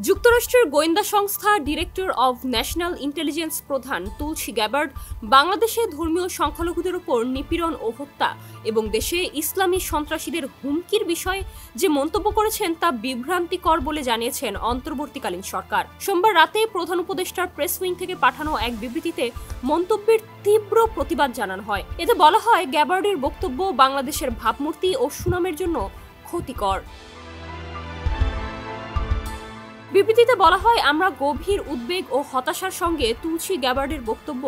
যুক্তরাষ্ট্রের গোয়েন্দা সংস্থা ডিরেক্টর অব ন্যাশনাল ইন্টেলিজেন্স প্রধান তুলসী গ্যাবার্ড বাংলাদেশে ধর্মীয় সংখ্যালঘুদের উপর নিপীড়ন ও হত্যা এবং দেশে ইসলামী সন্ত্রাসীদের হুমকির বিষয়ে যে মন্তব্য করেছেন তা বিভ্রান্তিকর বলে জানিয়েছেন অন্তর্বর্তীকালীন সরকার। সোমবার রাতে প্রধান উপদেষ্টার প্রেস উইং থেকে পাঠানো এক বিবৃতিতে মন্তব্যের তীব্র প্রতিবাদ জানানো হয়। এতে বলা হয়, গ্যাবার্ডের বক্তব্য বাংলাদেশের ভাবমূর্তি ও সুনামের জন্য ক্ষতিকর। বিবৃতিতে বলা হয়, আমরা গভীর উদ্বেগ ও হতাশার সঙ্গে তুলসী গ্যাবার্ডের বক্তব্য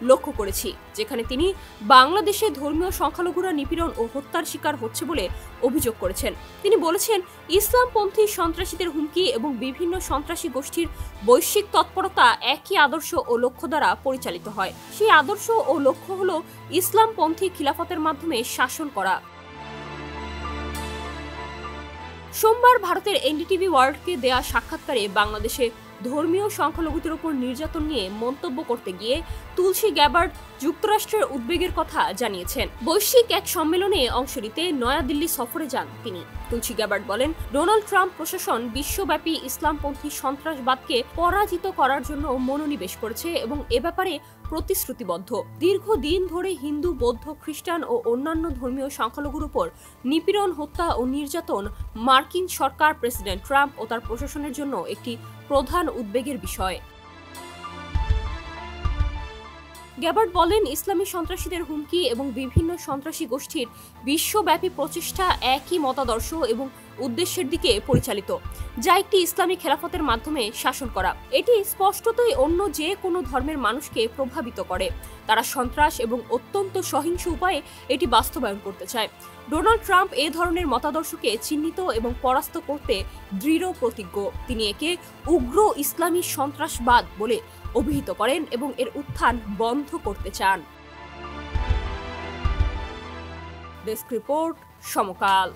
লক্ষ্য করেছি, যেখানে তিনি বাংলাদেশে ধর্মীয় সংখ্যালঘুরা নিপীড়ন ও হত্যার শিকার হচ্ছে বলে অভিযোগ করেছেন। তিনি বলেছেন, ইসলামপন্থী সন্ত্রাসীদের হুমকি এবং বিভিন্ন সন্ত্রাসী গোষ্ঠীর বৈশ্বিক তৎপরতা একই আদর্শ ও লক্ষ্য দ্বারা পরিচালিত হয়। সেই আদর্শ ও লক্ষ্য হল ইসলামপন্থী খিলাফতের মাধ্যমে শাসন করা। সোমবার ভারতের এনডিটিভি ওয়ার্ল্ডকে দেয়া সাক্ষাৎকারে বাংলাদেশে ধর্মীয় সংখ্যালঘুদের উপর নির্যাতন নিয়ে মন্তব্য করতে গিয়ে তুলসী গ্যাবার্ড যুক্তরাষ্ট্রের উদ্বেগের কথা জানিয়েছেন। বৈশ্বিক এক সম্মেলনে অংশ নিতে নয়াদিল্লি সফরে যান তিনি। তুলসী গ্যাবার্ড বলেন, ডোনাল্ড ট্রাম্প প্রশাসন বিশ্বব্যাপী ইসলামপন্থী সন্ত্রাসবাদকে পরাজিত করার জন্য মনোনিবেশ করেছে এবং এ ব্যাপারে প্রতিশ্রুতিবদ্ধ। দীর্ঘদিন ধরে হিন্দু, বৌদ্ধ, খ্রিস্টান ও অন্যান্য ধর্মীয় সংখ্যালঘুর উপর নিপীড়ন, হত্যা ও নির্যাতন মার্কিন সরকার, প্রেসিডেন্ট ট্রাম্প ও তার প্রশাসনের জন্য একটি প্রধান উদ্বেগের বিষয়। গ্যাবার্ড বলেন, ইসলামী সন্ত্রাসীদের হুমকি এবং বিভিন্ন সন্ত্রাসী গোষ্ঠীর বিশ্বব্যাপী প্রচেষ্টা একই মতাদর্শ এবং উদ্দেশ্যের দিকে পরিচালিত, যা একটি ইসলামী খেলাফতের মাধ্যমে শাসন করা। এটি স্পষ্টতই অন্য যে কোনো ধর্মের মানুষকে প্রভাবিত করে। তারা সন্ত্রাস এবং অত্যন্ত সহিংস উপায়ে এটি বাস্তবায়ন করতে চায়। ডোনাল্ড ট্রাম্প এ ধরনের মতাদর্শকে চিহ্নিত এবং পরাস্ত করতে দৃঢ় প্রতিজ্ঞ। তিনি একে উগ্র ইসলামী সন্ত্রাসবাদ বলে অভিহিত করেন এবং এর উত্থান বন্ধ করতে চান। ডেস্ক রিপোর্ট, সমকাল।